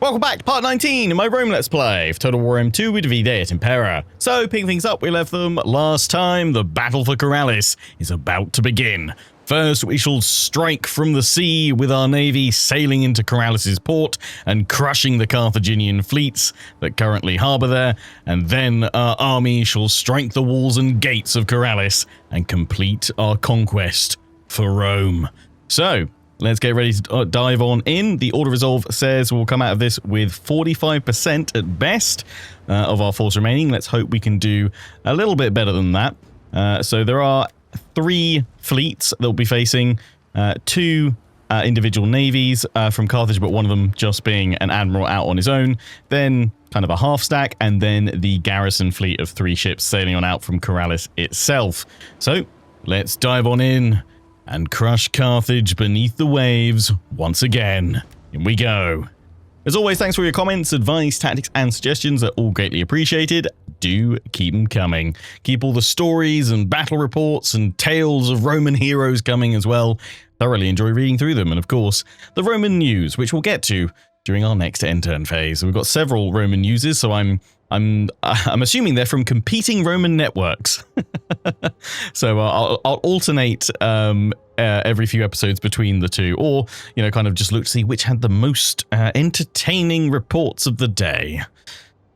Welcome back to part 19 in my Rome Let's Play of Total War M2 with V-Day at Impera. So, picking things up, we left them last time. The battle for KARALIS is about to begin. First, we shall strike from the sea with our navy sailing into KARALIS' port and crushing the Carthaginian fleets that currently harbour there, and then our army shall strike the walls and gates of KARALIS and complete our conquest for Rome. So, let's get ready to dive on in. The Order Resolve says we'll come out of this with 45% at best of our force remaining. Let's hope we can do a little bit better than that. So there are 3 fleets that will be facing 2 individual navies from Carthage, but one of them just being an admiral out on his own. Then kind of a half stack, and then the garrison fleet of 3 ships sailing on out from KARALIS itself. So let's dive on in and crush Carthage beneath the waves once again. In we go. As always, thanks for your comments, advice, tactics, and suggestions. They're all greatly appreciated. Do keep them coming. Keep all the stories and battle reports and tales of Roman heroes coming as well. Thoroughly enjoy reading through them. And of course, the Roman news, which we'll get to during our next end turn phase. We've got several Roman newses, so I'm assuming they're from competing Roman networks. So I'll alternate every few episodes between the two, or kind of just look to see which had the most entertaining reports of the day.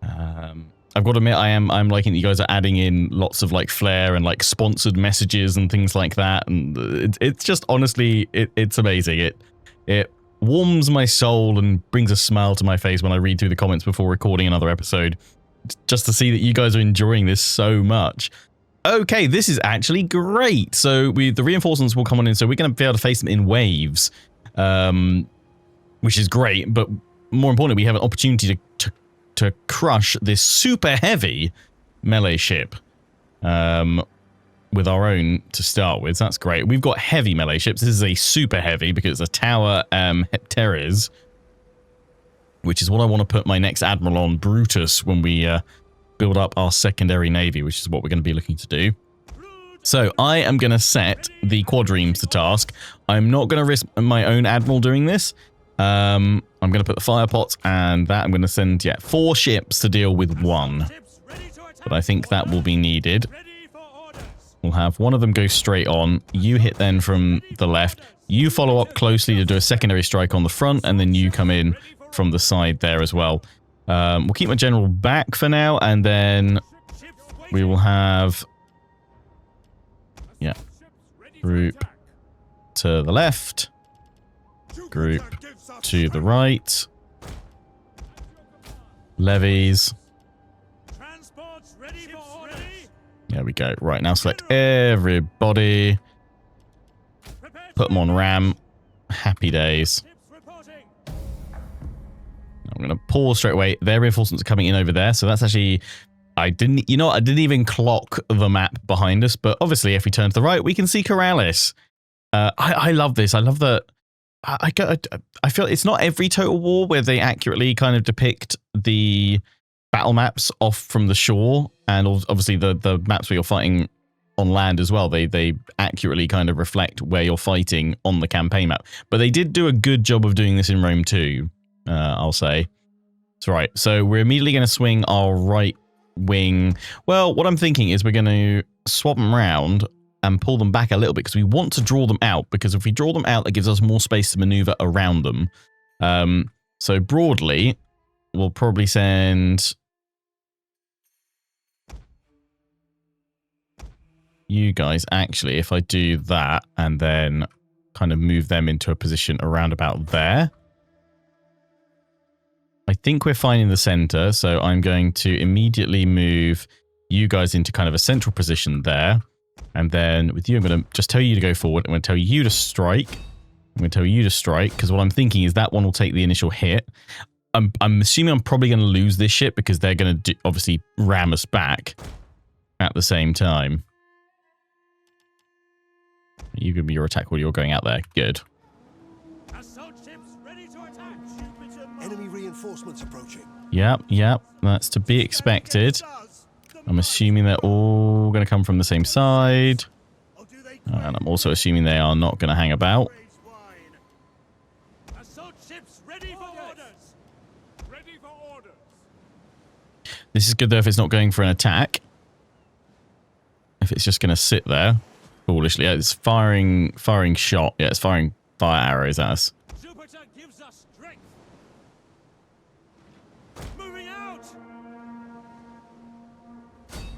I've got to admit, I'm liking that you guys are adding in lots of like flair and like sponsored messages and things like that, and it's just honestly it's amazing. It warms my soul and brings a smile to my face when I read through the comments before recording another episode, just to see that you guys are enjoying this so much. Okay, this is actually great. So the reinforcements will come on in, so we're going to be able to face them in waves, which is great. But more importantly, we have an opportunity to crush this super heavy melee ship with our own to start with. So that's great. We've got heavy melee ships. This is a super heavy because it's a tower Hepteres, which is what I want to put my next admiral on, Brutus, when we build up our secondary navy, which is what we're going to be looking to do. So I am going to set the quadremes to task. I'm not going to risk my own admiral doing this. I'm going to put the fire pots and that. I'm going to send 4 ships to deal with 1, but I think that will be needed. We'll have one of them go straight on. You hit then from the left. You follow up closely to do a secondary strike on the front, and then you come in from the side there as well. We'll keep my general back for now, and then we will have group to the left, group to the right, levies. There we go. Right, now select everybody, put them on ram. Happy days. I'm going to pause straight away. Their reinforcements are coming in over there. So that's actually, I didn't even clock the map behind us. But obviously, if we turn to the right, we can see KARALIS. I love this. I love that. I feel it's not every Total War where they accurately kind of depict the battle maps off from the shore. And obviously the maps where you're fighting on land as well. They accurately kind of reflect where you're fighting on the campaign map. But they did do a good job of doing this in Rome too. I'll say. That's right. So we're immediately going to swing our right wing. Well, what I'm thinking is we're going to swap them around and pull them back a little bit because we want to draw them out, because if we draw them out, that gives us more space to maneuver around them. So broadly, we'll probably send you guys, actually, if I do that and then kind of move them into a position around about there. I think we're fine in the center, so I'm going to immediately move you guys into kind of a central position there. And then with you, I'm going to just tell you to go forward. I'm going to tell you to strike. I'm going to tell you to strike, because what I'm thinking is that one will take the initial hit. I'm assuming I'm probably going to lose this ship because they're going to obviously ram us back at the same time. You give me your attack while you're going out there. Good. Enemy reinforcements approaching. Yep, that's to be expected. I'm assuming they're all going to come from the same side. And I'm also assuming they are not going to hang about. Ready for orders. This is good though if it's not going for an attack. If it's just going to sit there foolishly. Yeah, it's firing shot. Yeah, it's firing fire arrows at us. Jupiter gives us strength. Moving out.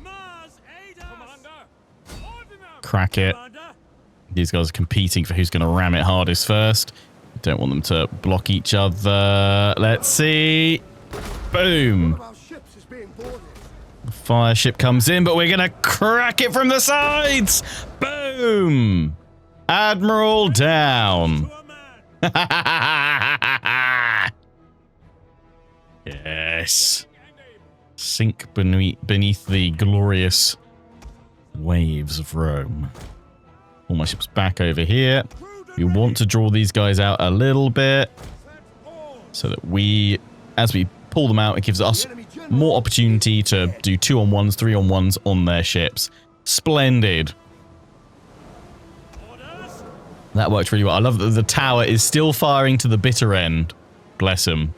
Mars aid us. Commander. Ordnance. Crack it. Commander. These guys are competing for who's going to ram it hardest first. Don't want them to block each other. Let's see. Boom. One of our ships is being boarded. Fire ship comes in, but we're going to crack it from the sides. Boom. Admiral down. To a man. Yes. Sink beneath the glorious waves of Rome. All my ships back over here. We want to draw these guys out a little bit so that we, as we pull them out, it gives us more opportunity to do 2-on-1s, 3-on-1s on their ships. Splendid. Orders. That worked really well. I love that the tower is still firing to the bitter end. Bless them.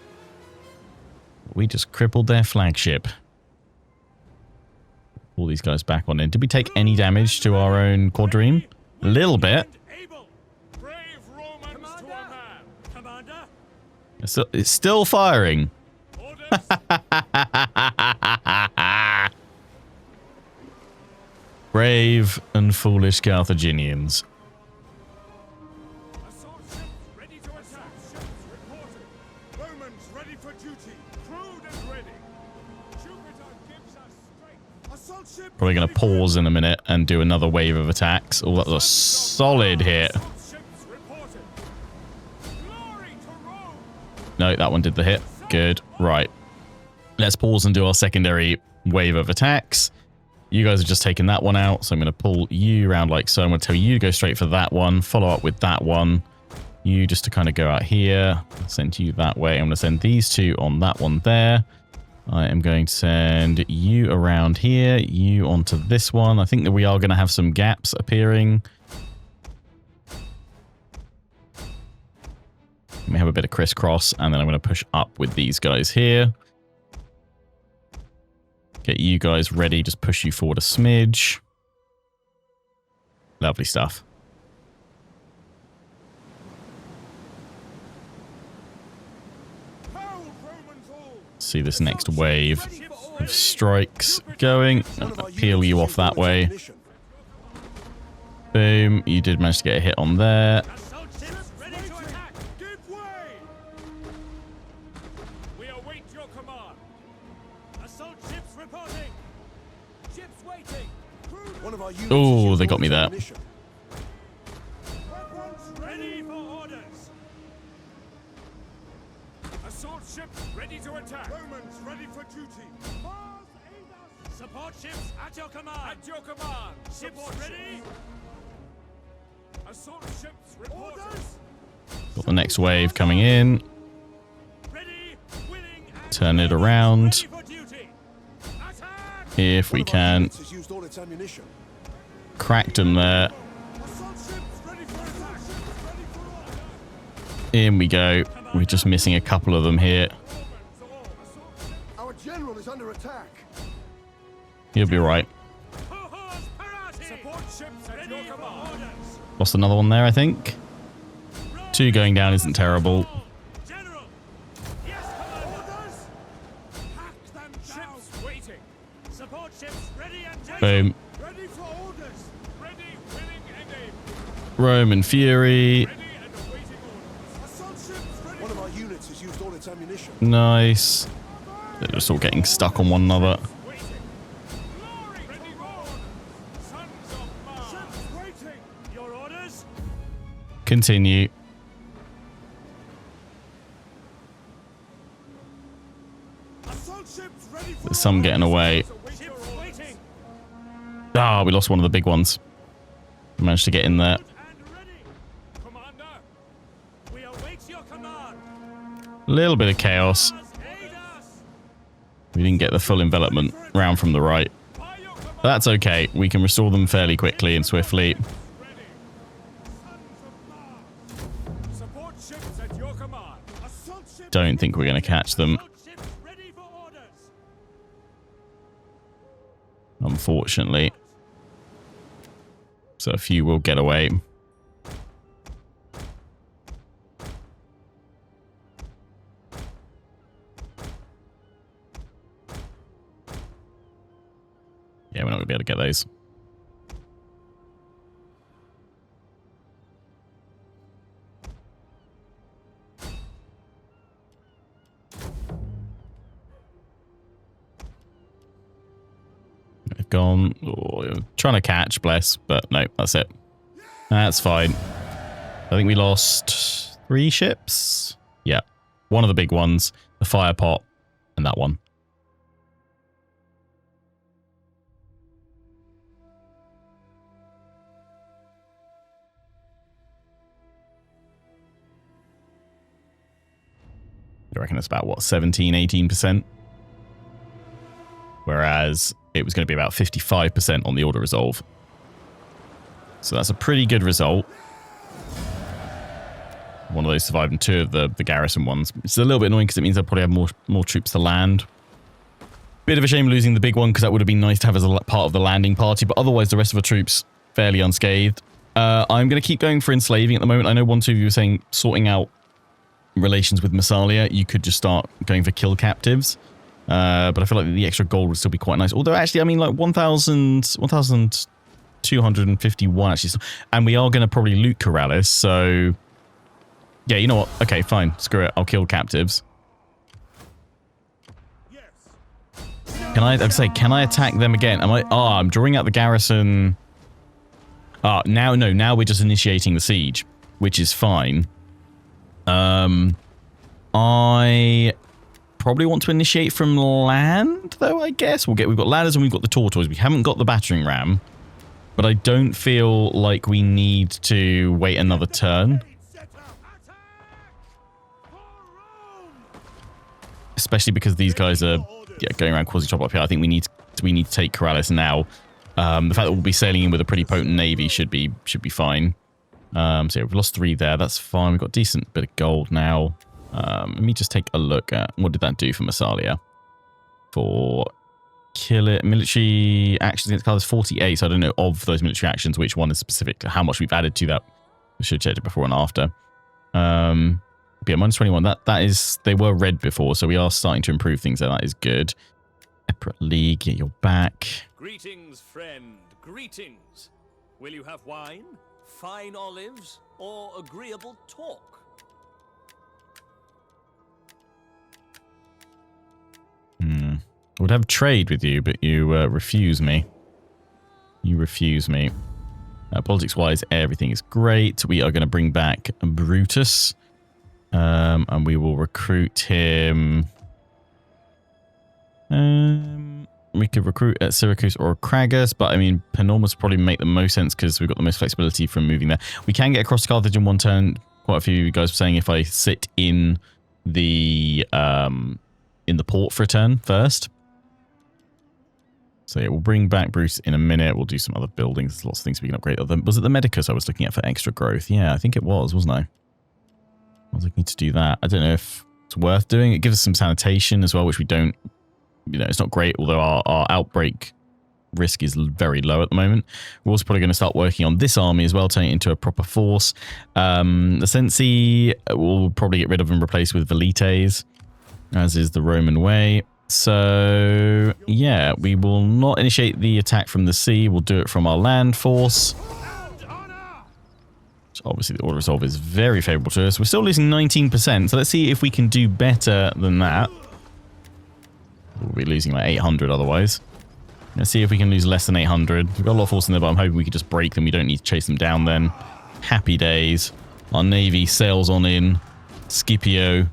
We just crippled their flagship. Pull these guys back on in. Did we take any damage to our own quadrime? A little bit. Able. Brave Romans to a man. Commander. It's still firing. Orders. Brave and foolish Carthaginians. Assault ships ready to attack. Ships reported. Romans ready for duty. Crewed and ready. Jupiter gives us strength. Assault ship. Probably going to pause in a minute and do another wave of attacks. Oh, that was a solid hit. Assault ships reported. Glory to Rome. No, that one did the hit. Good. Right. Let's pause and do our secondary wave of attacks. You guys have just taken that one out, so I'm going to pull you around like so. I'm going to tell you to go straight for that one, follow up with that one. You just to kind of go out here, send you that way. I'm going to send these two on that one there. I am going to send you around here, you onto this one. I think that we are going to have some gaps appearing. Let me have a bit of crisscross, and then I'm going to push up with these guys here. Get you guys ready, just push you forward a smidge. Lovely stuff. See this next wave of strikes going. I'm going to peel you off that way. Boom. You did manage to get a hit on there. Assault ships ready to attack. Give way. We await your command. Assault ships reporting. Ships waiting. One of our units Oh, is used they on got me its there. ammunition. Weapons ready for orders. Assault ships ready to attack. Romans ready for duty. Mars aid us. Support ships at your command. At your command. Ships ready. Assault ships reporting. Got the next wave coming in. Ready, willing, and Turn it around ready for duty. Attack. if we One of our can. units has used all its ammunition. Cracked them there. Assault ships ready for attack. Ships ready for order. In we go. We're just missing a couple of them here. Our general is under attack. You'll be right. Support ships at your command. Orders. Lost another one there, I think. Two going down isn't terrible. General. Yes, commanders. Hack them down. Ships waiting. Support ships ready and ready. Boom. Ready for orders. Ready, willing, and able. Roman Fury. Ready and awaiting orders. Assault ships ready. One of our units has used all its ammunition. Nice. They're just all getting stuck on one another. Waiting. Glory. Ready for orders. Sons of Mars. Ships waiting. Your orders. Continue. Assault ships ready for There's some getting away. ships waiting. Ah, we lost one of the big ones. Managed to get in there. And ready. Commander. We await your command. A little bit of chaos. Mars aid us. We didn't get the full envelopment round from the right. By your command. But that's okay. We can restore them fairly quickly and swiftly. Ready. Sons of Mars. Support ships at your command. Assault ships. Don't think we're going to catch them. Assault ships unfortunately. So a few will get away. Yeah, we're not going to be able to get those. They've gone. Oh, trying to catch, bless, but no, that's it. That's fine. I think we lost 3 ships. Yeah. One of the big ones, the fire pot, and that one. I reckon it's about, what, 17, 18%? Whereas it was going to be about 55% on the auto resolve. So that's a pretty good result. One of those survived and 2 of the garrison ones. It's a little bit annoying because it means I'll probably have more troops to land. Bit of a shame losing the big one because that would have been nice to have as a part of the landing party, but otherwise the rest of the troops fairly unscathed. I'm going to keep going for enslaving at the moment. I know 1, 2 of you were saying sorting out relations with Massalia. You could just start going for kill captives. But I feel like the extra gold would still be quite nice. Although actually, I mean, like 1,251 actually. And we are going to probably loot KARALIS, so... Yeah, you know what? Okay, fine. Screw it. I'll kill captives. Can I attack them again? I'm drawing out the garrison. Now we're just initiating the siege, which is fine. I probably want to initiate from land, though, I guess. We've got ladders and we've got the tortoise. We haven't got the battering ram, but I don't feel like we need to wait another turn. Especially because these guys are going around causing trouble up here. I think we need to take KARALIS now. The fact that we'll be sailing in with a pretty potent navy should be fine. So yeah, we've lost 3 there. That's fine. We've got a decent bit of gold now. Let me just take a look at what did that do for Massalia. For kill it military actions against colors 48. So I don't know of those military actions which one is specific to how much we've added to that. I should have checked it before and after. But yeah, minus 21. That is, they were red before, so we are starting to improve things there. That is good. Separate League, get your back. Greetings, friend. Greetings. Will you have wine, fine olives, or agreeable talk? I would have trade with you, but you refuse me. You refuse me. Politics-wise, everything is great. We are going to bring back Brutus. And we will recruit him. We could recruit at Syracuse or Craggus, but I mean, Panormus probably make the most sense because we've got the most flexibility from moving there. We can get across to Carthage in 1 turn. Quite a few of you guys were saying if I sit in the port for a turn first. So yeah, we'll bring back Bruce in a minute. We'll do some other buildings. There's lots of things we can upgrade. Was it the Medicus I was looking at for extra growth? Yeah, I think it was, wasn't I? I was looking to do that. I don't know if it's worth doing. It gives us some sanitation as well, which we don't, it's not great, although our outbreak risk is very low at the moment. We're also probably going to start working on this army as well, turning it into a proper force. The Sensi we'll probably get rid of and replace with Velites, as is the Roman way. So, yeah, we will not initiate the attack from the sea. We'll do it from our land force. Obviously, the auto resolve is very favourable to us. We're still losing 19%, so let's see if we can do better than that. We'll be losing like 800 otherwise. Let's see if we can lose less than 800. We've got a lot of force in there, but I'm hoping we can just break them. We don't need to chase them down then. Happy days. Our navy sails on in. Scipio.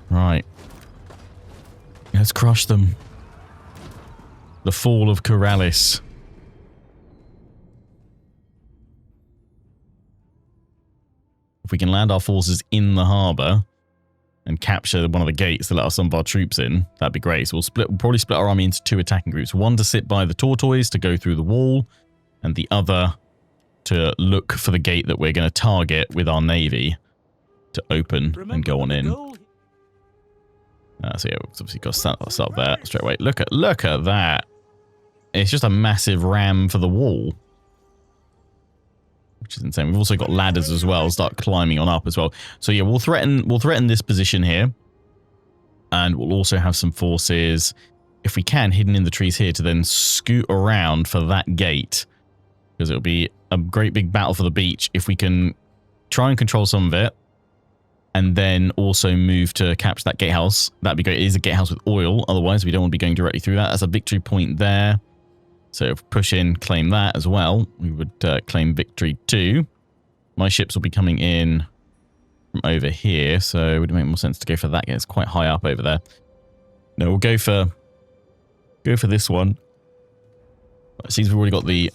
Right. Let's crush them. The fall of KARALIS. If we can land our forces in the harbour and capture one of the gates to let some of our troops in, that'd be great. So we'll probably split our army into 2 attacking groups. One to sit by the tortoise to go through the wall, and the other to look for the gate that we're going to target with our navy to open and go on in. So yeah, we've obviously got to start there straight away. Look at that. It's just a massive ram for the wall. Which is insane. We've also got ladders as well. Start climbing on up as well. So yeah, we'll threaten this position here. And we'll also have some forces, if we can, hidden in the trees here to then scoot around for that gate. Because it'll be a great big battle for the beach if we can try and control some of it. And then also move to capture that gatehouse. That'd be great. It is a gatehouse with oil. Otherwise, we don't want to be going directly through that. That's a victory point there. So if we push in, claim that as well. We would claim victory too. My ships will be coming in from over here. So it would make more sense to go for that. It's quite high up over there. No, we'll go for this one. It seems we've already got the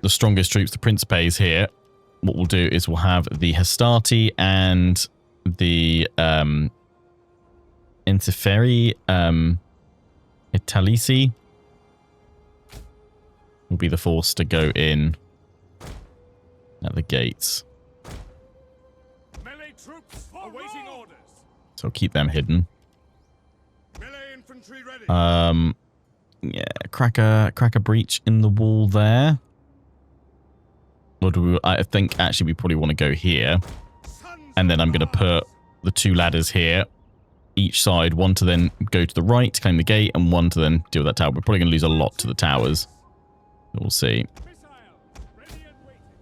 strongest troops. The Principes here. What we'll do is we'll have the Hastati and the Interferi Italisi will be the force to go in at the gates. Melee troops awaiting orders. So I'll keep them hidden. Melee infantry ready. Yeah, crack a breach in the wall there. Or do we, I think actually we probably want to go here. And then I'm going to put the 2 ladders here, each side, one to then go to the right to claim the gate, and one to then deal with that tower. We're probably going to lose a lot to the towers. We'll see.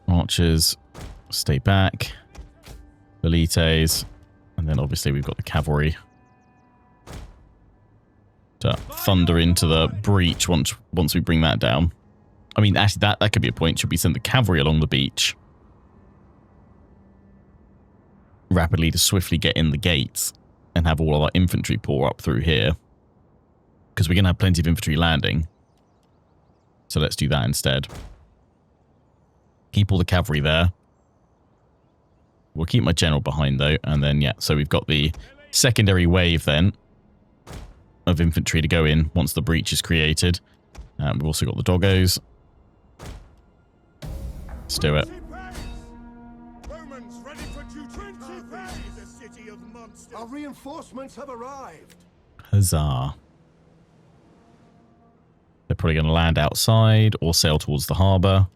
Archers, stay back. Velites, and then obviously we've got the cavalry to thunder into the breach once we bring that down. I mean, actually, that could be a point. Should we send the cavalry along the beach rapidly to swiftly get in the gates and have all of our infantry pour up through here? Because we're going to have plenty of infantry landing. So let's do that instead. Keep all the cavalry there. We'll keep my general behind, though. And then, yeah, so we've got the secondary wave, then, of infantry to go in once the breach is created. We've also got the doggos. Let's do it. Romans ready for duty. The city of monsters. Our reinforcements have arrived. Huzzah. They're probably going to land outside or sail towards the harbour.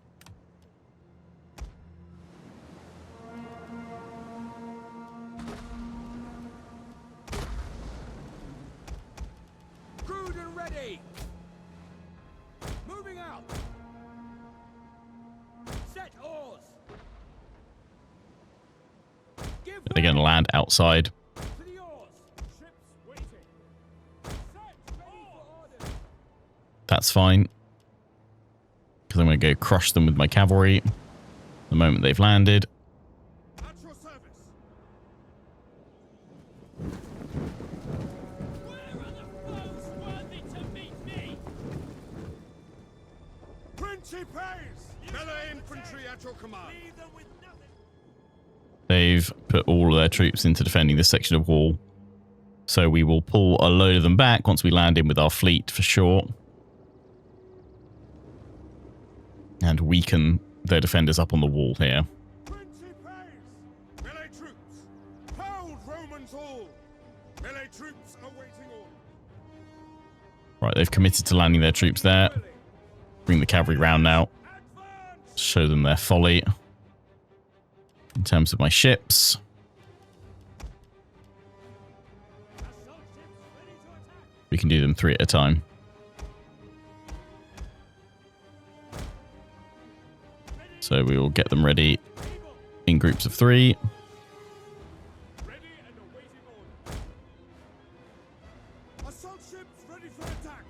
Crewed and ready. Moving out. Set oars. Give They're going to land outside. to the oars. Ships waiting. Set ready for orders. That's fine. Because I'm going to go crush them with my cavalry the moment they've landed. At your service. Where are the foes worthy to meet me? Principes! Melee infantry at your command. Leave them with nothing. They've put all of their troops into defending this section of wall. So we will pull a load of them back once we land in with our fleet for sure. And weaken their defenders up on the wall here. Principes! Melee troops! Hold Romans all! Melee troops awaiting orders. Right, they've committed to landing their troops there. Bring the cavalry round now. Advance! Show them their folly. In terms of my ships. Assault ships ready to attack! We can do them 3 at a time. So we will get them ready in groups of 3. Ready and awaiting orders. Assault ships ready for attack!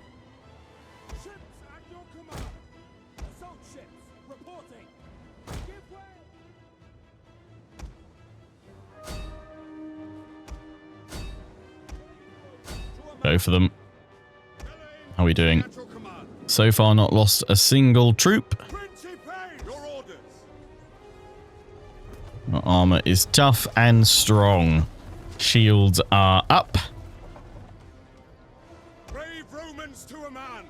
Ships at your command! Assault ships reporting! Give way! Go for them. How are we doing? At your command! So far not lost a single troop. Principes! Your orders! Our armor is tough and strong. Shields are up. Brave Romans to a man!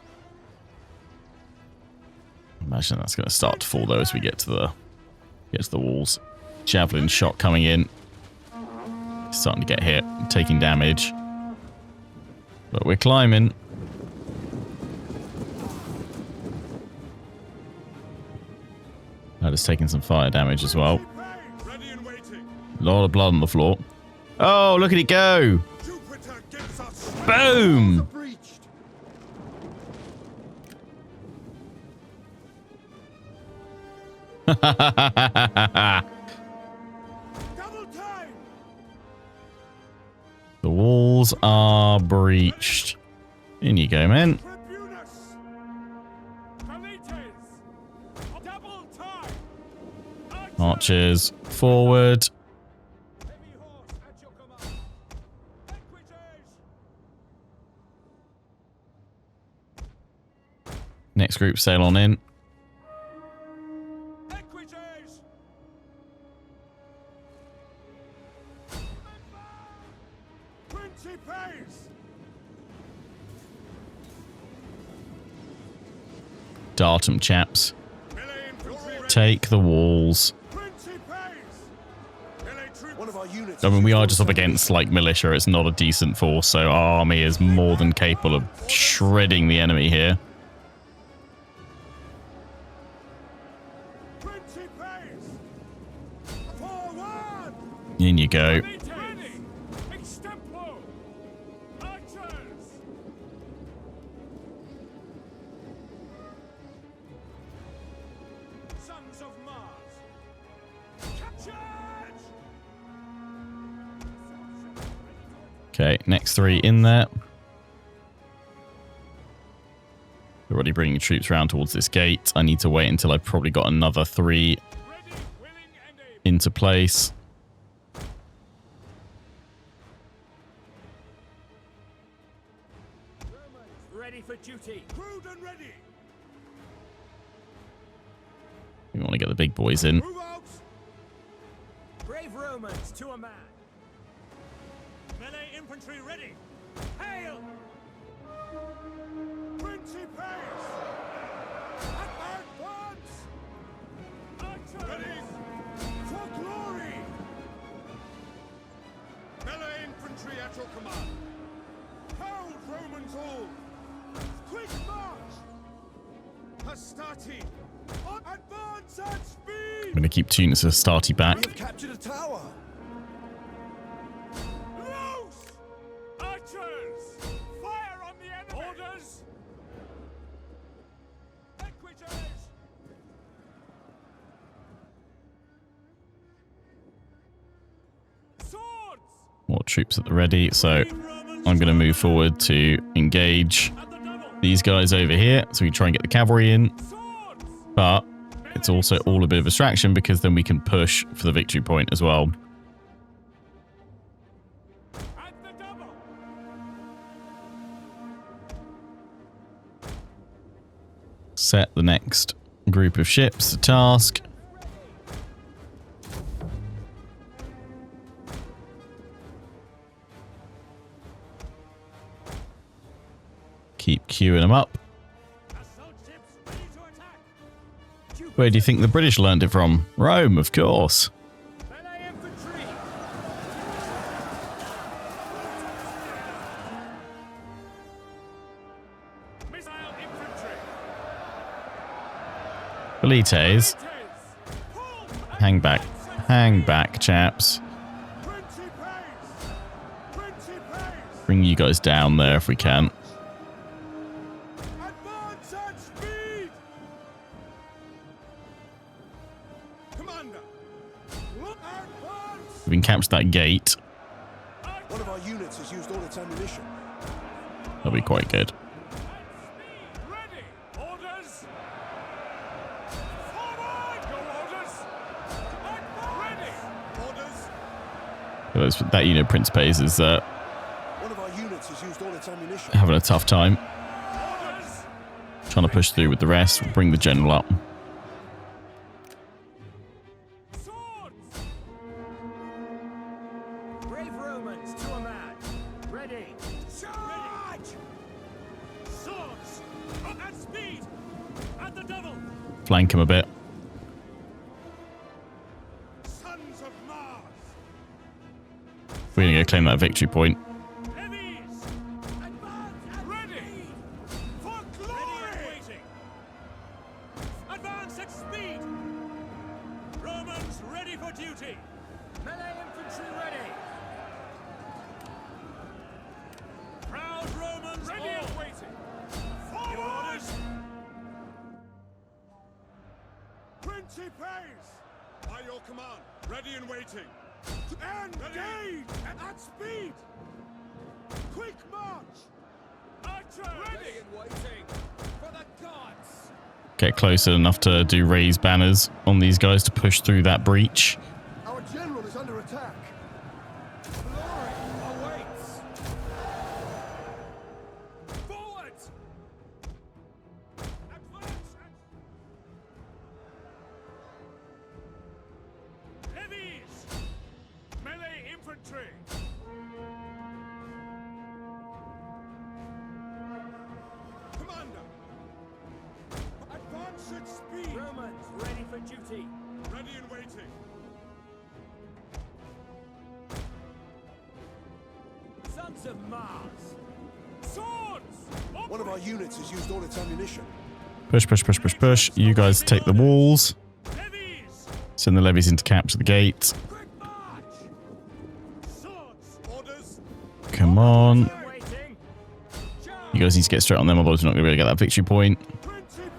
Imagine that's going to start to fall though as we get to the walls. Javelin shot coming in. Starting to get hit, taking damage. But we're climbing. That has taken some fire damage as well. Ready and waiting. A lot of blood on the floor. Oh, look at it go! Jupiter gives us Boom! Breached. double time. The walls are breached. In you go, man. Tribunus. Kalites. Double time. Archers forward. Heavy horse at your command. Equites. Next group sail on in. Equites. Principes. Dart 'em, chaps. Melee infantry ready. Take the walls. Principes. Melee troops. One of our units. I mean, we has are used just all up its against, like, militia. It's not a decent force, so our army is more than capable of shredding the enemy here. Principes. Forward. In you go. Ready. Extemplo. Archers. Sons of Mars. Captured. Okay, next 3 in there. Already bringing troops around towards this gate. I need to wait until I've probably got another 3 Ready, willing, and able. into place. Ready for duty. Crewed and ready. We want to get the big boys in. Move out. Brave Romans to a man. Melee infantry ready. Hail. Principes. Advance. Archers. Ready. For glory. Melee infantry at your command. Hold Romans all. Quick march. Hastati. Advance at speed. I'm going to keep Tunis Astarte back. We have captured a tower. Loose! Archers! Fire on the enemy! Orders! Equites! Swords! More troops at the ready, so I'm going to move forward to engage At the double! these guys over here. So we try and get the cavalry in, Swords! but it's also all a bit of a distraction because then we can push for the victory point as well. At the double! Set the next group of ships to task. Keep queuing them up. Assault ships ready to attack! Where do you think the British learned it from? Rome, of course. Melee infantry! Missile infantry! Velites, Pull! hang back, chaps. Principes! Principes! Bring you guys down there if we can. Advance at speed! Commander! Look advance! If we can capture that gate, One of our units has used all its ammunition. that'll be quite good. Ready! Orders! Forward! Go orders! Ready! Orders! That unit, Principes, is One of our units has used all its ammunition. having a tough time. Orders! Trying to push through with the rest. We'll bring the general up. Swords! Brave Romans to a man. Ready. Charge! Swords! Up at speed! At the double! Flank him a bit. Sons of Mars! We're going to go claim that victory point. Heavies! Advance! Ready! For glory! Ready and waiting! Advance at speed! duty! Melee infantry ready! Proud Romans Ready all. and waiting. Forward! Your orders? Principes! By your command, ready and waiting. Engage! At speed! Quick march! Archer! Ready and waiting. For the gods! Get closer enough to do raise banners on these guys to push through that breach. Our general is under attack. Glory awaits! Forward! Advance! Levies! Melee infantry! Commander! Advance at speed! Romans ready for duty! Ready and waiting! Sons of Mars! Swords! One of our units has used all its ammunition. Push, push, push, push, push. You guys take the walls. Levies! Send the levies in to capture the gate. Quick march! Swords! Orders! Come on. Waiting! You guys need to get straight on them, otherwise we're not going to be able to get that victory point. Principes!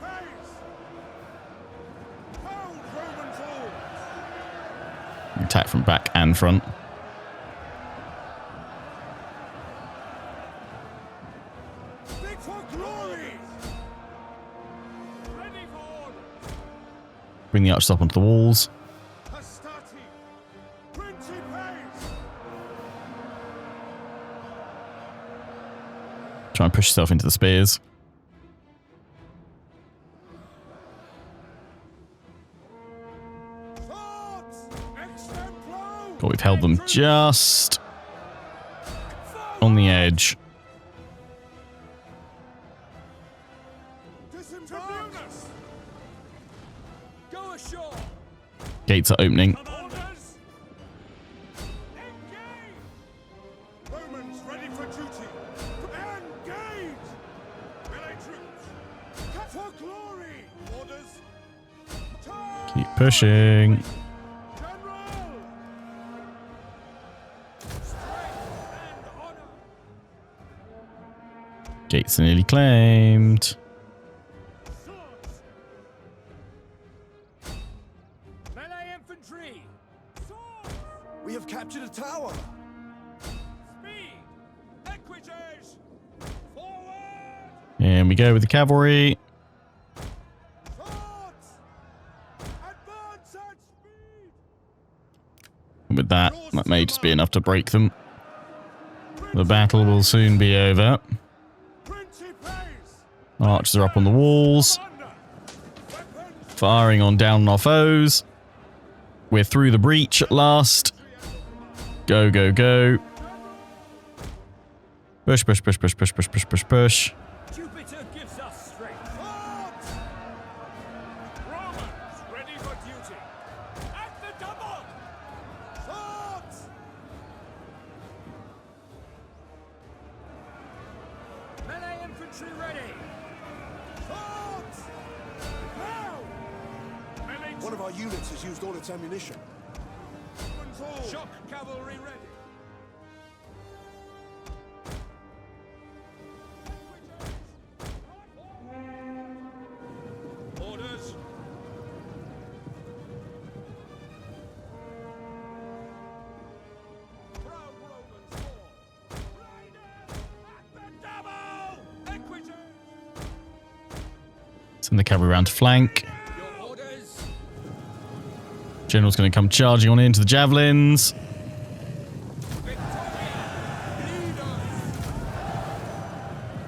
Pound Romans all! Attack from back and front. Big for glory! Ready for order! Bring the archers up onto the walls. Hastati! Principes! Try and push yourself into the spears. Swords! Extemplo! But we've held them just on the edge. Disembark! Go ashore! Gates are opening. Orders! Engage! Romans ready for duty! Engage! Melee troops! Cut for glory! Orders! Turn! Keep pushing. General! Strength and honor! Gates are nearly claimed. Swords! Melee infantry! Swords! We have captured a tower. Speed! Equitage! Forward! And we go with the cavalry. Swords! Advance at speed! And with that may just be enough to break them. The battle will soon be over. Principes! Archers are up on the walls, Thunder! Weapons! firing on down our foes. We're through the breach at last. Go, go, go. Push, push, push, push, push, push, push, push, push. Jupiter gives us strength! Swords! Romans ready for duty! At the double! Swords! Melee infantry ready! Swords! Now! Melee One of our units has used all its ammunition. troops all! Shock cavalry ready! Orders! Proud Romans all! Riders! At the double! Equitage! Send the cavalry around to flank. Your orders! General's going to come charging on into the javelins.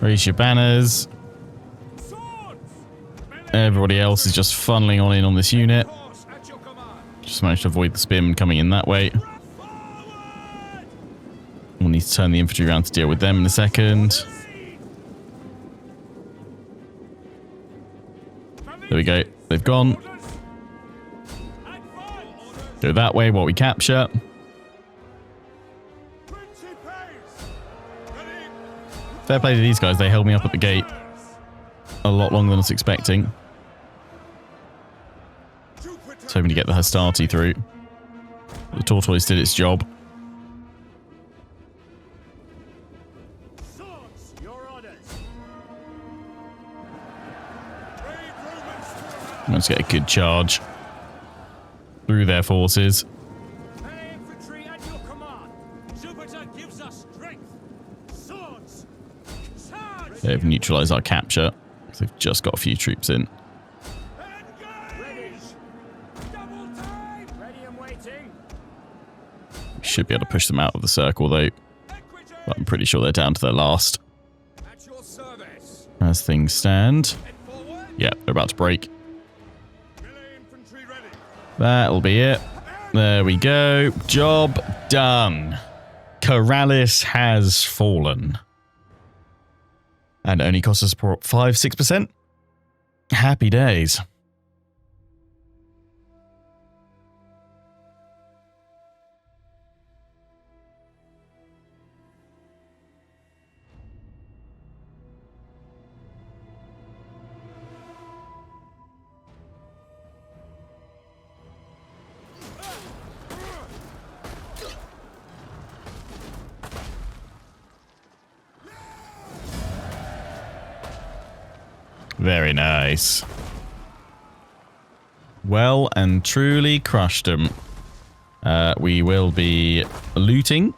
Raise your banners. Swords! Everybody else is just funneling on in on this unit. Horse at your command! Just managed to avoid the spearmen coming in that way. Forward! We'll need to turn the infantry around to deal with them in a second. There we go. They've gone. Go that way while we capture. Fair play to these guys. They held me up at the gate a lot longer than I was expecting. So hoping to get the Hastati through. The tortoise did its job. Swords, your orders. Brave Romans to the Let's get a good charge through their forces. Heavy infantry at your command. Jupiter gives us strength. Swords. Charge. They've neutralized our capture. They've just got a few troops in. Engage. Double time. Ready and waiting. Should be able to push them out of the circle though. But I'm pretty sure they're down to their last. At your service. As things stand. Head forward. Yeah, they're about to break. Melee infantry ready. That'll be it. There we go. Job done. KARALIS has fallen. And only cost us 5-6%. Happy days. Very nice. Well and truly crushed them. We will be looting.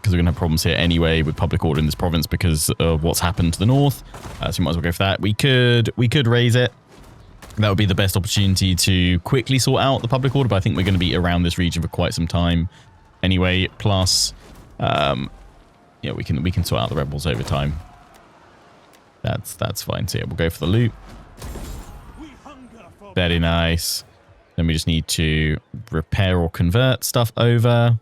Because we're going to have problems here anyway with public order in this province because of what's happened to the north. So we might as well go for that. We could raise it. That would be the best opportunity to quickly sort out the public order. But I think we're going to be around this region for quite some time anyway. Plus, yeah, we can sort out the rebels over time. That's fine. So yeah, we'll go for the loot. We hunger for Very nice. Then we just need to repair or convert stuff over.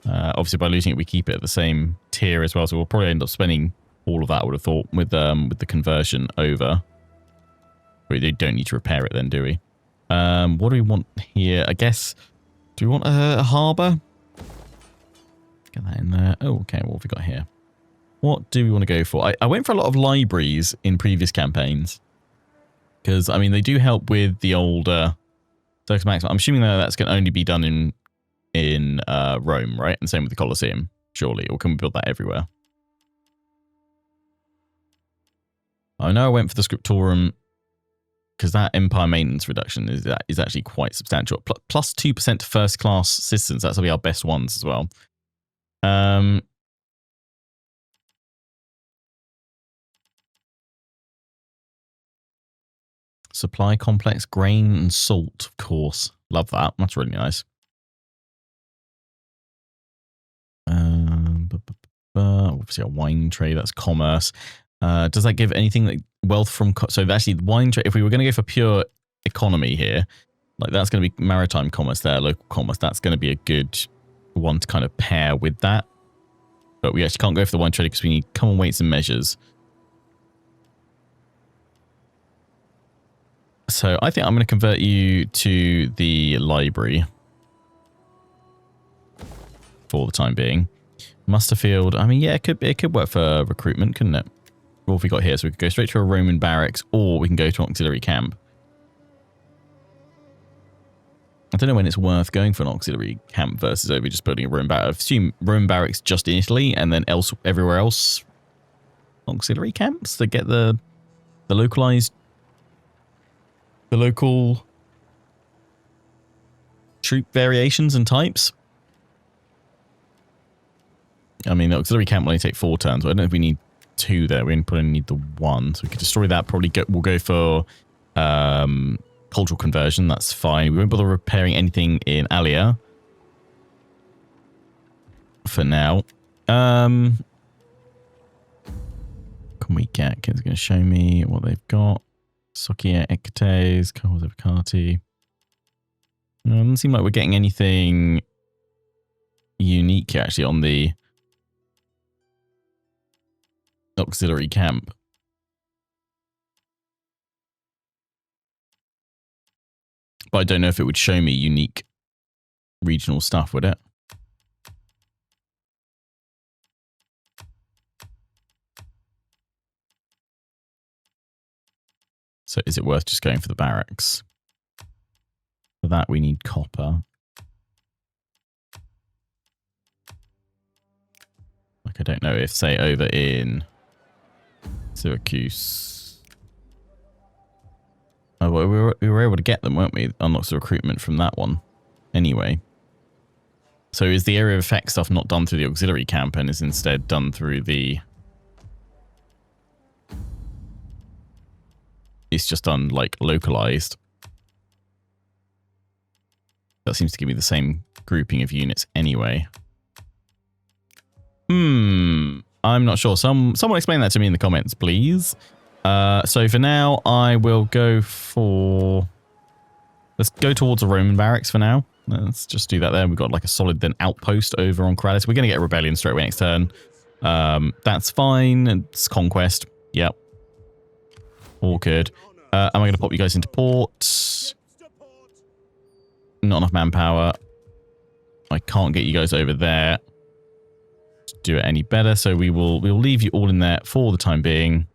Obviously, by looting it, we keep it at the same tier as well. So we'll probably end up spending all of that, I would have thought, with the conversion over. We don't need to repair it then, do we? What do we want here? I guess, do we want a harbour? Get that in there. Oh, okay. What have we got here? What do we want to go for? I went for a lot of libraries in previous campaigns. Because, I mean, they do help with the older Circus Maximus. I'm assuming that that's going to only be done in Rome, right? And same with the Colosseum, surely. Or can we build that everywhere? I know I went for the Scriptorum because that Empire maintenance reduction is actually quite substantial. Plus 2% to first-class citizens. That's going to be our best ones as well. Supply complex, grain and salt, of course. Love that. That's really nice. Obviously a wine trade, that's commerce. Does that give anything like wealth from... So actually, the wine trade, if we were going to go for pure economy here, like that's going to be maritime commerce there, local commerce. That's going to be a good one to kind of pair with that. But we actually can't go for the wine trade because we need common weights and measures. So I think I'm going to convert you to the library for the time being. Muster field. I mean, yeah, it could work for recruitment, couldn't it? What have we got here? So we could go straight to a Roman barracks, or we can go to an auxiliary camp. I don't know when it's worth going for an auxiliary camp versus over just building a Roman barracks. I assume Roman barracks just in Italy, and then everywhere else auxiliary camps to get the localized. The local troop variations and types. I mean, the auxiliary camp will only take 4 turns. I don't know if we need 2 there. We probably need the 1. So we could destroy that. Probably we'll go for cultural conversion. That's fine. We won't bother repairing anything in Alia for now. Can we get... It's going to show me what they've got. Sokia, Ecates, Carlos Evocati. No, it doesn't seem like we're getting anything unique actually on the auxiliary camp. But I don't know if it would show me unique regional stuff, would it? So is it worth just going for the barracks? For that, we need copper. Like, I don't know if, say, over in Syracuse... Oh, well, we were able to get them, weren't we? Unlocks the recruitment from that one. Anyway. So is the area of effect stuff not done through the auxiliary camp and is instead done through the... It's just done, like, localized. That seems to give me the same grouping of units anyway. I'm not sure. Someone explain that to me in the comments, please. So for now, I will go for... Let's go towards a Roman barracks for now. Let's just do that there. We've got like a solid then outpost over on KARALIS. We're going to get a rebellion straight away next turn. That's fine. It's conquest. Yep. All good. Am I going to pop you guys into port? Not enough manpower. I can't get you guys over there to do it any better. So we'll leave you all in there for the time being.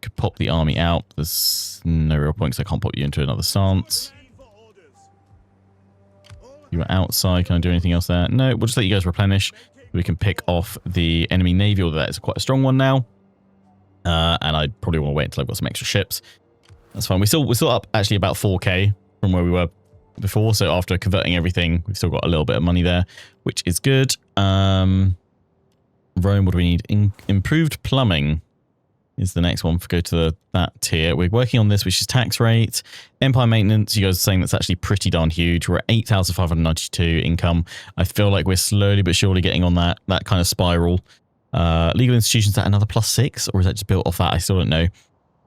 Could pop the army out. There's no real point because I can't pop you into another stance. You are outside. Can I do anything else there? No, we'll just let you guys replenish. We can pick off the enemy navy, although that is quite a strong one now. And I probably want to wait until I've got some extra ships. That's fine. We're still up actually about 4k from where we were before. So after converting everything, we've still got a little bit of money there, which is good. Rome, what do we need? Improved plumbing is the next one. Go to that tier. We're working on this, which is tax rate. Empire maintenance, you guys are saying that's actually pretty darn huge. We're at 8,592 income. I feel like we're slowly but surely getting on that kind of spiral. Legal institutions, at another +6, or is that just built off that? I still don't know.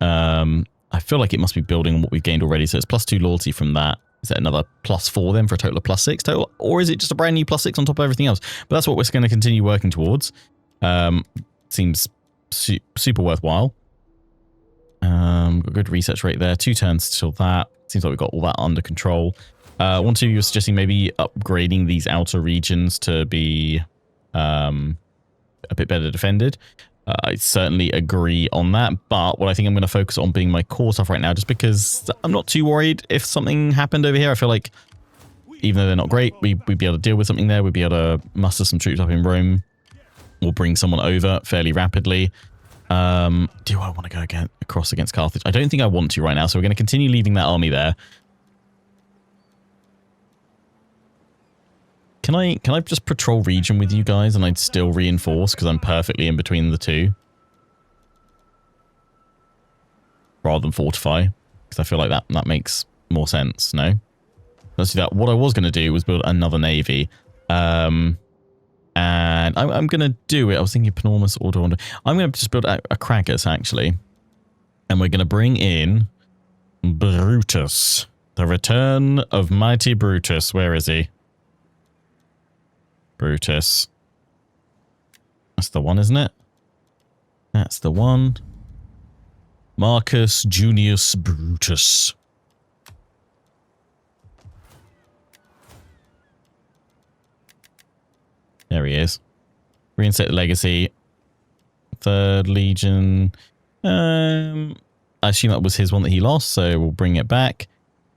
I feel like it must be building on what we've gained already. So it's +2 loyalty from that. Is that another +4 then for a total of +6 total? Or is it just a brand new +6 on top of everything else? But that's what we're going to continue working towards. Seems super worthwhile. Got a good research rate there. 2 turns till that. Seems like we've got all that under control. One, two, you're suggesting maybe upgrading these outer regions to be a bit better defended. I certainly agree on that, but what I think I'm going to focus on being my core stuff right now, just because I'm not too worried if something happened over here. I feel like even though they're not great, we'd be able to deal with something there. We'd be able to muster some troops up in Rome or bring someone over fairly rapidly. Do I want to go across against Carthage? I don't think I want to right now, so we're going to continue leaving that army there. Can I just patrol region with you guys and I'd still reinforce because I'm perfectly in between the two? Rather than fortify. Because I feel like that makes more sense, no? Let's do that. What I was going to do was build another navy. And I'm going to do it. I was thinking Panormus Order. I'm going to just build a Kragus, actually. And we're going to bring in Brutus. The return of mighty Brutus. Where is he? Brutus. That's the one, isn't it? That's the one. Marcus Junius Brutus. There he is. Reinstate the legacy. 3rd Legion. I assume that was his one that he lost, so we'll bring it back.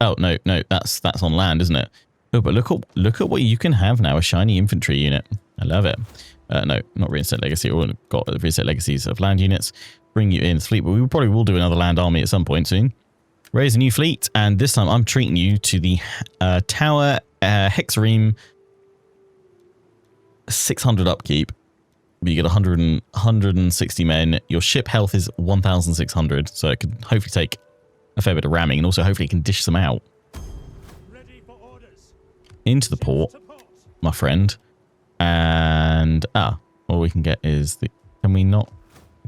Oh, no, that's on land, isn't it? Oh, but look at what you can have now, a shiny infantry unit. I love it. No, not reinstate legacy. We've got reinstate legacies of land units. Bring you in fleet, but we probably will do another land army at some point soon. Raise a new fleet, and this time I'm treating you to the Tower Hexareme 600 upkeep. You get 160 men. Your ship health is 1,600, so it can hopefully take a fair bit of ramming, and also hopefully it can dish them out. Into the port, my friend. And all we can get is the... Can we not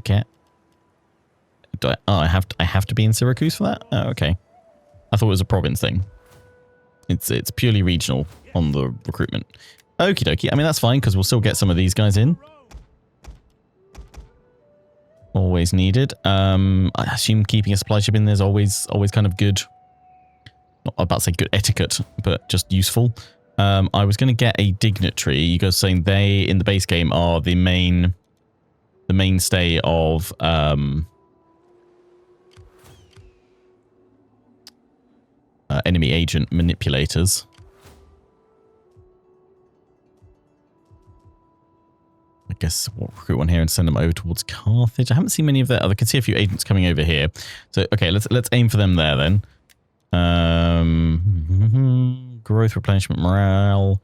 get... I have to be in Syracuse for that? Oh, okay. I thought it was a province thing. It's purely regional on the recruitment. Okie dokie. I mean, that's fine because we'll still get some of these guys in. Always needed. I assume keeping a supply ship in there is always kind of good. Not about to say good etiquette, but just useful. I was going to get a dignitary. You guys saying they in the base game are the mainstay of enemy agent manipulators. I guess we'll recruit one here and send them over towards Carthage. I haven't seen many of that. I can see a few agents coming over here. So, okay, let's aim for them there then. Growth, replenishment, morale.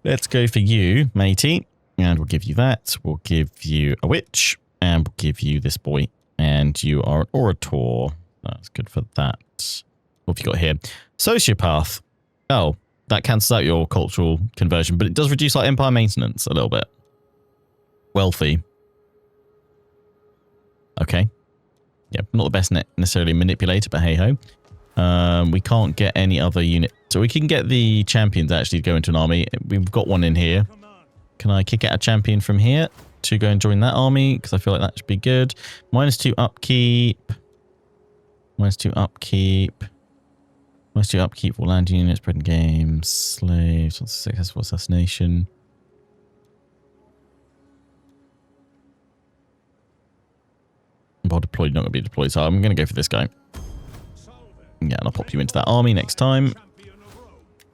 Let's go for you, matey. And we'll give you that. We'll give you a witch. And we'll give you this boy. And you are an orator. That's good for that. What have you got here? Sociopath. Oh, that cancels out your cultural conversion, but it does reduce our empire maintenance a little bit. Wealthy. Okay. Yeah, not the best necessarily manipulator, but hey-ho. We can't get any other unit. So we can get the champions actually to go into an army. We've got one in here. Can I kick out a champion from here to go and join that army? Because I feel like that should be good. -2 upkeep. -2 upkeep. -2 upkeep for land units, spreading games, slaves, successful assassination. Well, deployed, not going to be deployed, so I'm going to go for this guy. Yeah, and I'll pop you into that army next time.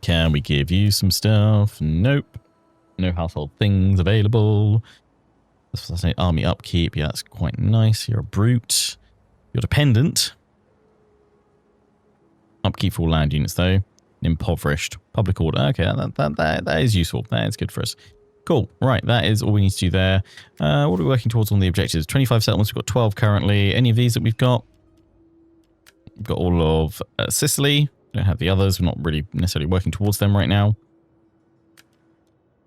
Can we give you some stuff? Nope. No household things available. Assassinate army upkeep. Yeah, that's quite nice. You're a brute. You're dependent. Upkeep for all land units, though. Impoverished. Public order. Okay, that is useful. That is good for us. Cool. Right, that is all we need to do there. What are we working towards on the objectives? 25 settlements. We've got 12 currently. Any of these that we've got? We've got all of Sicily. Don't have the others. We're not really necessarily working towards them right now.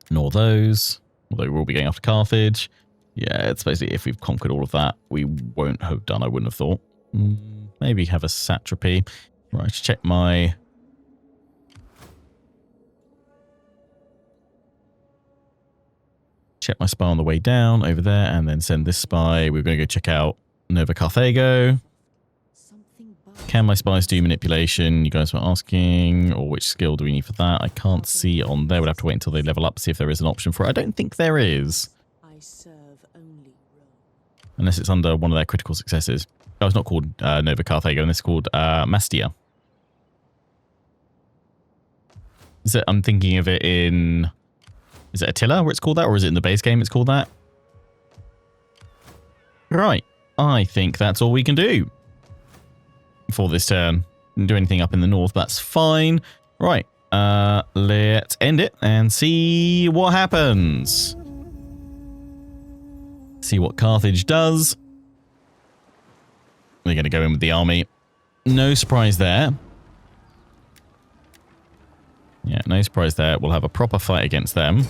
Nor those. Although we'll be going after Carthage. Yeah, it's basically if we've conquered all of that, we won't have done, I wouldn't have thought. Maybe have a satrapy. Right, check my... Check my spy on the way down over there and then send this spy. We're going to go check out Nova Carthago. Can my spies do manipulation? You guys were asking. Or which skill do we need for that? I can't see on there. We'll have to wait until they level up to see if there is an option for it. I don't think there is. I serve only Unless it's under one of their critical successes. Oh, it's not called Nova Carthago, and it's called Mastia. Is it? I'm thinking of it in... Is it Attila where it's called that? Or is it in the base game it's called that? Right. I think that's all we can do for this turn. Didn't do anything up in the north. That's fine. Right. Let's end it and see what happens. See what Carthage does. We're going to go in with the army. No surprise there. Yeah, no surprise there. We'll have a proper fight against them.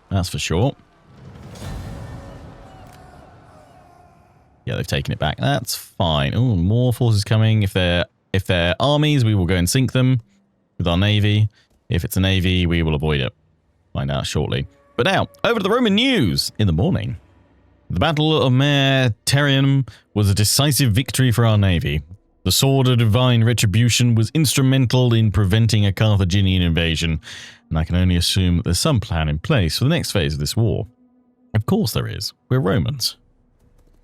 That's for sure. Yeah, they've taken it back. That's fine. Oh, more forces coming. If they're armies, we will go and sink them with our navy. If it's a navy, we will avoid it. Find out shortly. But now, over to the Roman news in the morning. The Battle of Mare Terraeum was a decisive victory for our navy. The Sword of Divine Retribution was instrumental in preventing a Carthaginian invasion, and I can only assume that there's some plan in place for the next phase of this war. Of course there is. We're Romans.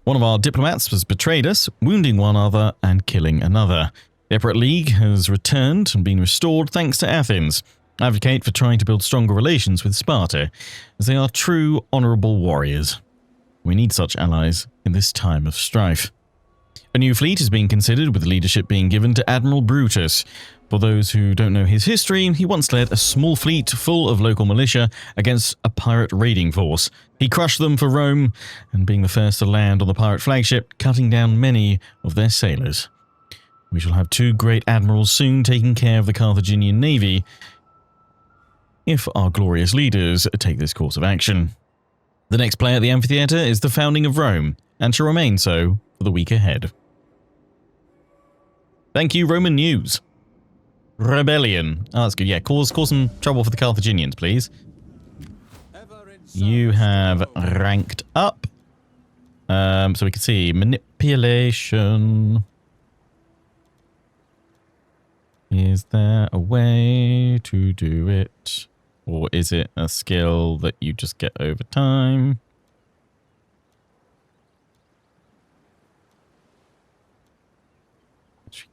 One of our diplomats has betrayed us, wounding one other and killing another. The Epirote League has returned and been restored thanks to Athens. I advocate for trying to build stronger relations with Sparta, as they are true, honourable warriors. We need such allies in this time of strife. A new fleet is being considered, with leadership being given to Admiral Brutus. For those who don't know his history, he once led a small fleet full of local militia against a pirate raiding force. He crushed them for Rome, and being the first to land on the pirate flagship, cutting down many of their sailors. We shall have two great admirals soon taking care of the Carthaginian navy, if our glorious leaders take this course of action. The next play at the amphitheatre is the founding of Rome, and shall remain so for the week ahead. Thank you, Roman News. Rebellion. Oh, that's good. Yeah, cause some trouble for the Carthaginians, please. You have ranked up. So we can see manipulation. Is there a way to do it? Or is it a skill that you just get over time?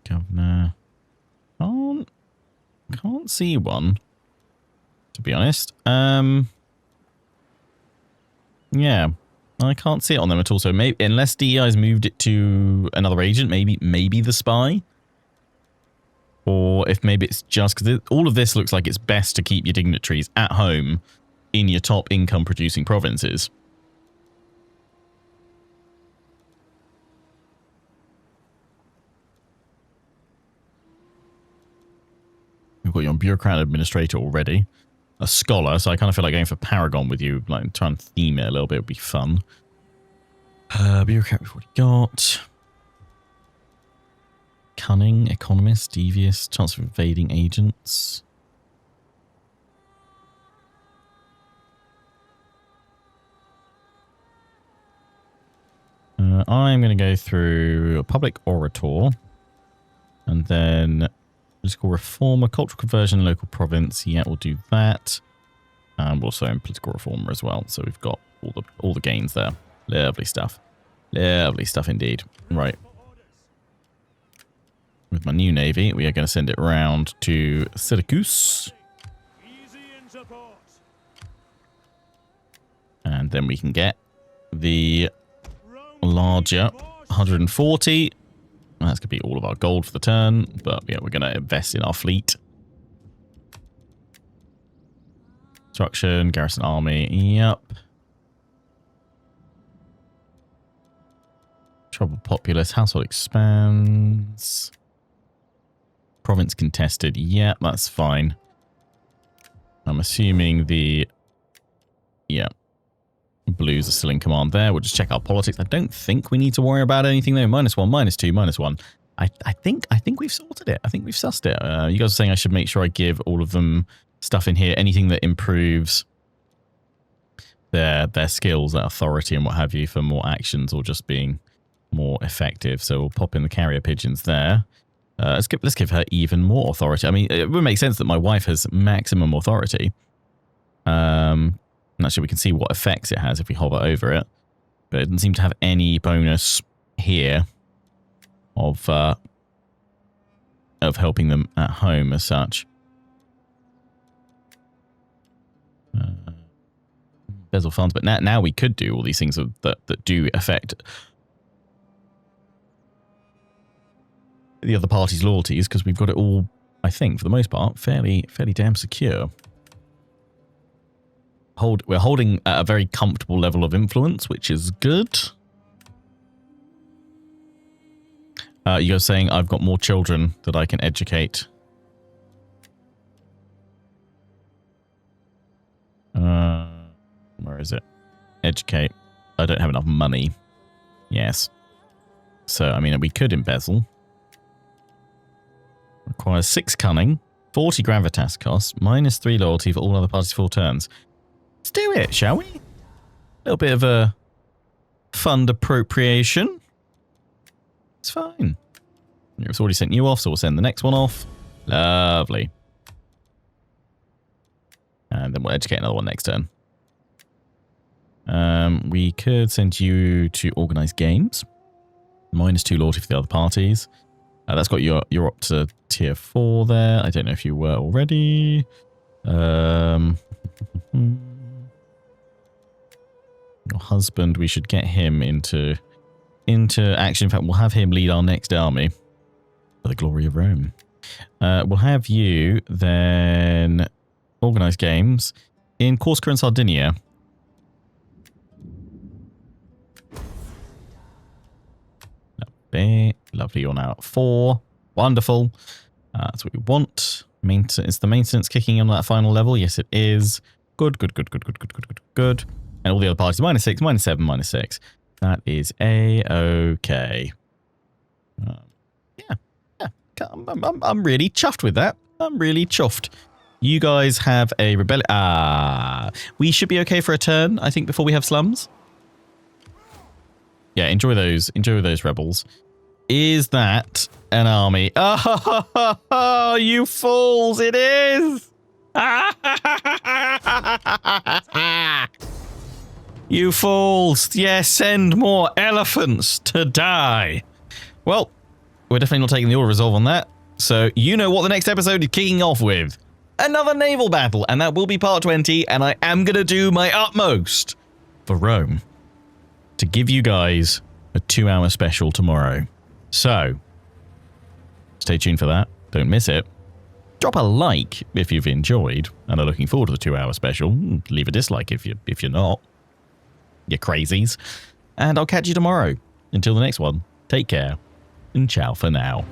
Governor. Can't see one, to be honest. Yeah, I can't see it on them at all. So maybe, unless DEI's moved it to another agent, maybe the spy. Or if maybe it's just because all of this looks like it's best to keep your dignitaries at home in your top income producing provinces. We've got you on bureaucrat administrator already. A scholar, so I kind of feel like going for Paragon with you. Like, try and theme it a little bit would be fun. Bureaucrat we've already got. Cunning, economist, devious, chance of evading agents. I'm going to go through a public orator. And then political reformer, cultural conversion, local province. Yeah, we'll do that. And also in political reformer as well. So we've got all the gains there. Lovely stuff. Lovely stuff indeed. Right. With my new navy, we are going to send it round to Syracuse. And then we can get the larger 140. That's going to be all of our gold for the turn. But yeah, we're going to invest in our fleet. Construction, garrison army. Yep. Troubled populace. Household expands. Province contested. Yeah, that's fine. I'm assuming the... Yeah. Blues are still in command there. We'll just check our politics. I don't think we need to worry about anything though. -1, -2, -1. I think we've sorted it. I think we've sussed it. You guys are saying I should make sure I give all of them stuff in here. Anything that improves their skills, their authority and what have you for more actions or just being more effective. So we'll pop in the carrier pigeons there. Let's give her even more authority. I mean, it would make sense that my wife has maximum authority. And actually, we can see what effects it has if we hover over it. But it doesn't seem to have any bonus here of helping them at home as such. Bezel funds, but now we could do all these things that do affect the other party's loyalties because we've got it all, I think, for the most part, fairly damn secure. We're holding at a very comfortable level of influence, which is good. You're saying I've got more children that I can educate. Where is it? Educate. I don't have enough money. Yes. So, I mean, we could embezzle. Requires 6 cunning, 40 gravitas costs, -3 loyalty for all other parties 4 turns. Let's do it, shall we? A little bit of a fund appropriation. It's fine. It's already sent you off, so we'll send the next one off. Lovely. And then we'll educate another one next turn. We could send you to organize games. -2 loyalty for the other parties. That's got you're up to tier 4 there. I don't know if you were already. Your husband, we should get him into action. In fact, we'll have him lead our next army for the glory of Rome. We'll have you then organize games in Corsica and Sardinia. Lovely, you're now at 4. Wonderful. That's what we want. Is the maintenance kicking in on that final level? Yes, it is. Good. And all the other parties, -6, -7, -6. That is A-okay. Yeah. I'm really chuffed with that. I'm really chuffed. You guys have a rebellion. We should be okay for a turn, I think, before we have slums. Yeah, enjoy those rebels. Is that an army? Oh, you fools, it is! You fools! Yes, send more elephants to die. Well, we're definitely not taking the auto resolve on that. So you know what the next episode is kicking off with. Another naval battle, and that will be part 20, and I am going to do my utmost for Rome to give you guys a 2-hour special tomorrow. So, stay tuned for that. Don't miss it. Drop a like if you've enjoyed and are looking forward to the 2-hour special. Leave a dislike if you're not. You crazies. And I'll catch you tomorrow. Until the next one, take care, and ciao for now.